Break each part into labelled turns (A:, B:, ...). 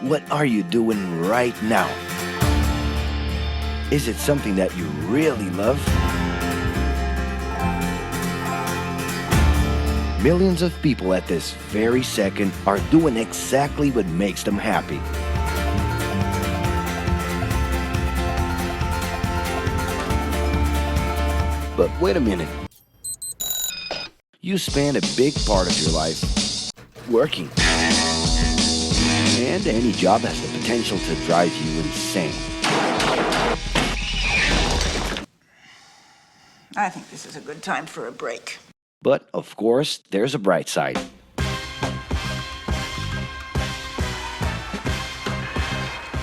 A: What are you doing right now? Is it something that you really love? Millions of people at this very second are doing exactly what makes them happy. But wait a minute. You spend a big part of your life working. And any job has the potential to drive you insane.
B: I think this is a good time for a break.
A: But, of course, there's a bright side.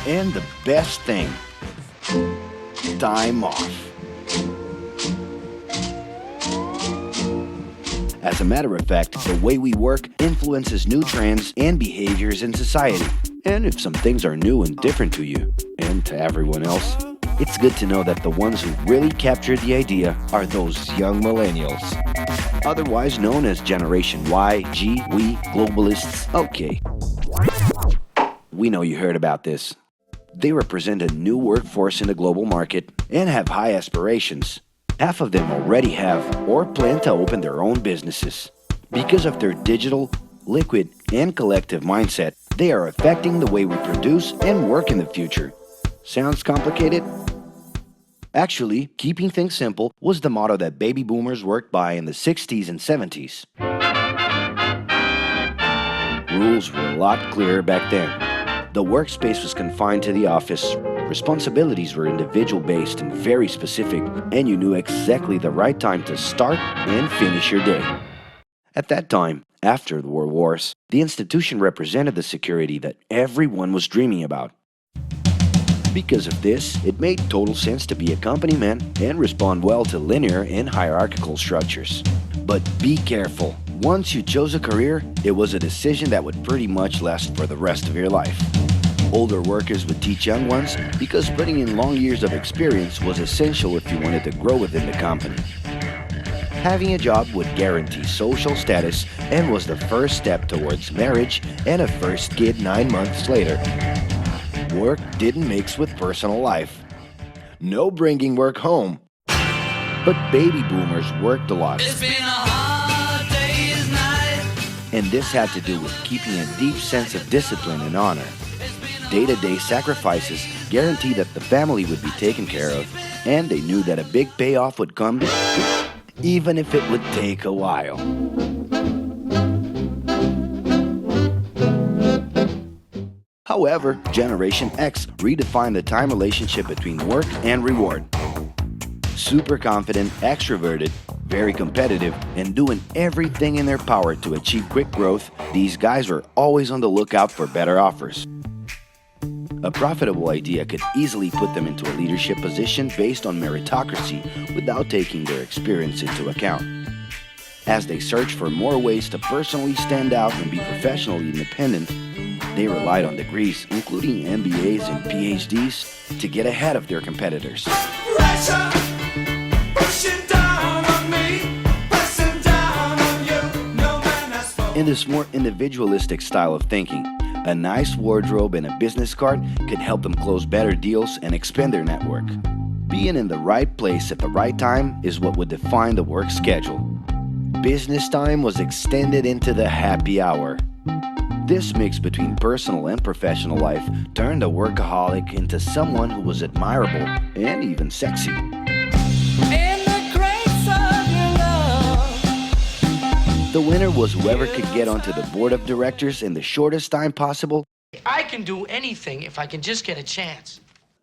A: And the best thing, time off. As a matter of fact, the way we work influences new trends and behaviors in society. And if some things are new and different to you, and to everyone else, it's good to know that the ones who really captured the idea are those young millennials. Otherwise known as Generation Y, G, we, globalists. Okay. We know you heard about this. They represent a new workforce in the global market and have high aspirations. Half of them already have or plan to open their own businesses. Because of their digital, liquid, and collective mindset, they are affecting the way we produce and work in the future. Sounds complicated? Actually, keeping things simple was the motto that baby boomers worked by in the 60s and 70s. Rules were a lot clearer back then. The workspace was confined to the office, responsibilities were individual-based and very specific, and you knew exactly the right time to start and finish your day. At that time, after the World Wars, the institution represented the security that everyone was dreaming about. Because of this, it made total sense to be a company man and respond well to linear and hierarchical structures. But be careful. Once you chose a career, it was a decision that would pretty much last for the rest of your life. Older workers would teach young ones because putting in long years of experience was essential if you wanted to grow within the company. Having a job would guarantee social status and was the first step towards marriage and a first kid 9 months later. Work didn't mix with personal life. No bringing work home. But baby boomers worked a lot.
C: It's been a hard day's night.
A: And this had to do with keeping a deep sense of discipline and honor. Day-to-day sacrifices guaranteed that the family would be taken care of, and they knew that a big payoff would come, even if it would take a while. However, Generation X redefined the time relationship between work and reward. Super confident, extroverted, very competitive, and doing everything in their power to achieve quick growth, these guys were always on the lookout for better offers. A profitable idea could easily put them into a leadership position based on meritocracy without taking their experience into account. As they searched for more ways to personally stand out and be professionally independent, they relied on degrees, including MBAs and PhDs, to get ahead of their competitors.
C: Pressure, pushing down on me, pressing down on you. No man has spoken.
A: In this more individualistic style of thinking, a nice wardrobe and a business card could help them close better deals and expand their network. Being in the right place at the right time is what would define the work schedule. Business time was extended into the happy hour. This mix between personal and professional life turned a workaholic into someone who was admirable and even sexy.
C: In the grace of your love.
A: The winner was whoever could get onto the board of directors in the shortest time possible
D: I can do anything if I can just get a chance.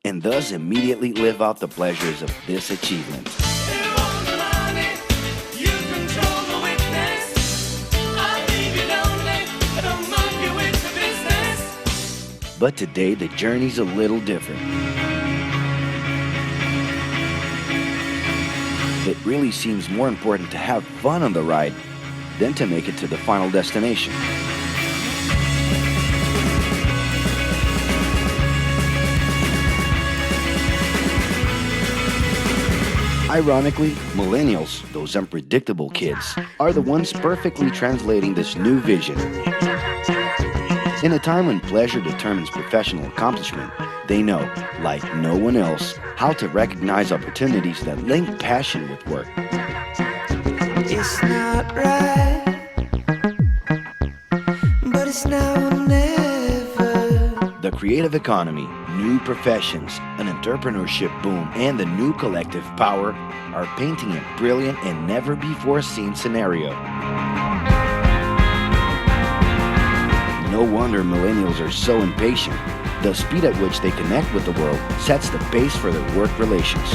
A: and thus immediately live out the pleasures of this achievement. But today, the journey's a little different. It really seems more important to have fun on the ride than to make it to the final destination. Ironically, millennials, those unpredictable kids, are the ones perfectly translating this new vision. In a time when pleasure determines professional accomplishment, they know, like no one else, how to recognize opportunities that link passion with work.
C: It's not right, but it's now or never.
A: The creative economy, new professions, an entrepreneurship boom, and the new collective power are painting a brilliant and never-before-seen scenario. No wonder millennials are so impatient. The speed at which they connect with the world sets the pace for their work relations.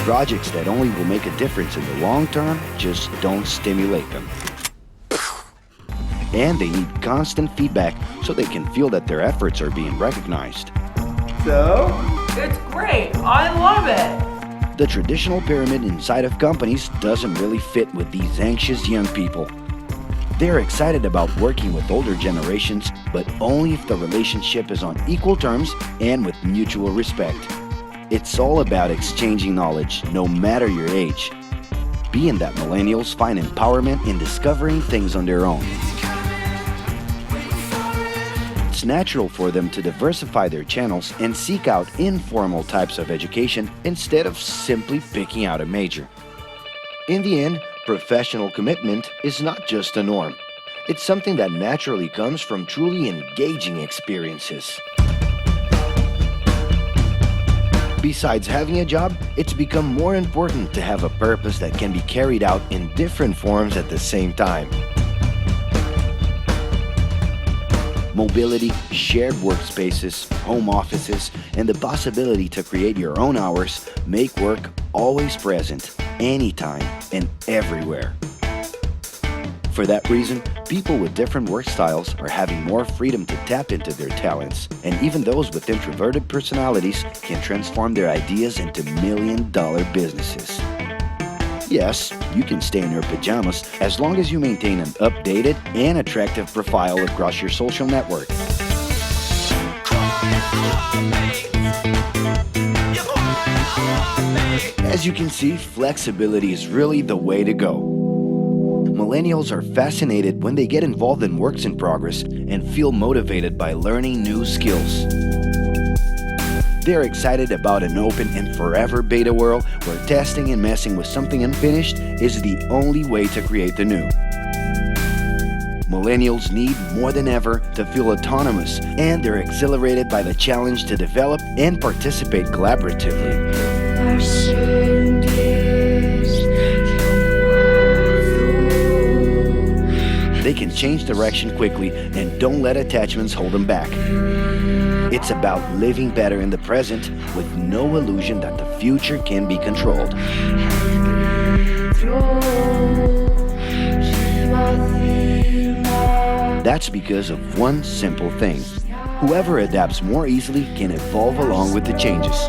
A: Projects that only will make a difference in the long term just don't stimulate them. And they need constant feedback so they can feel that their efforts are being recognized.
E: So?
F: It's great. I love it.
A: The traditional pyramid inside of companies doesn't really fit with these anxious young people. They're excited about working with older generations, but only if the relationship is on equal terms and with mutual respect. It's all about exchanging knowledge, no matter your age. Being that millennials find empowerment in discovering things on their own. It's natural for them to diversify their channels and seek out informal types of education instead of simply picking out a major. In the end, professional commitment is not just a norm. It's something that naturally comes from truly engaging experiences. Besides having a job, it's become more important to have a purpose that can be carried out in different forms at the same time. Mobility, shared workspaces, home offices, and the possibility to create your own hours make work always present, anytime and everywhere. For that reason, people with different work styles are having more freedom to tap into their talents, and even those with introverted personalities can transform their ideas into million-dollar businesses. Yes, you can stay in your pajamas as long as you maintain an updated and attractive profile across your social network. As you can see, flexibility is really the way to go. Millennials are fascinated when they get involved in works in progress and feel motivated by learning new skills. They're excited about an open and forever beta world where testing and messing with something unfinished is the only way to create the new. Millennials need more than ever to feel autonomous, and they're exhilarated by the challenge to develop and participate collaboratively. They can change direction quickly and don't let attachments hold them back. It's about living better in the present with no illusion that the future can be controlled. That's because of one simple thing. Whoever adapts more easily can evolve along with the changes.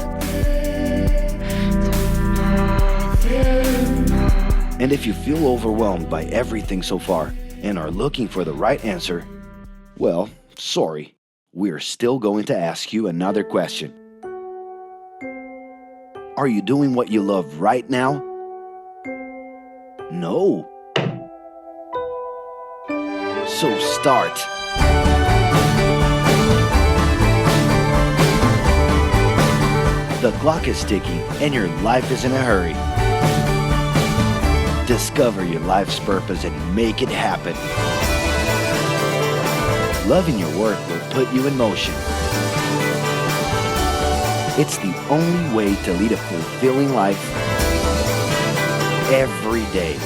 A: And if you feel overwhelmed by everything so far and are looking for the right answer, well, sorry. We're still going to ask you another question. Are you doing what you love right now? No. So start. The clock is ticking and your life is in a hurry. Discover your life's purpose and make it happen. Loving your work will put you in motion. It's the only way to lead a fulfilling life every day.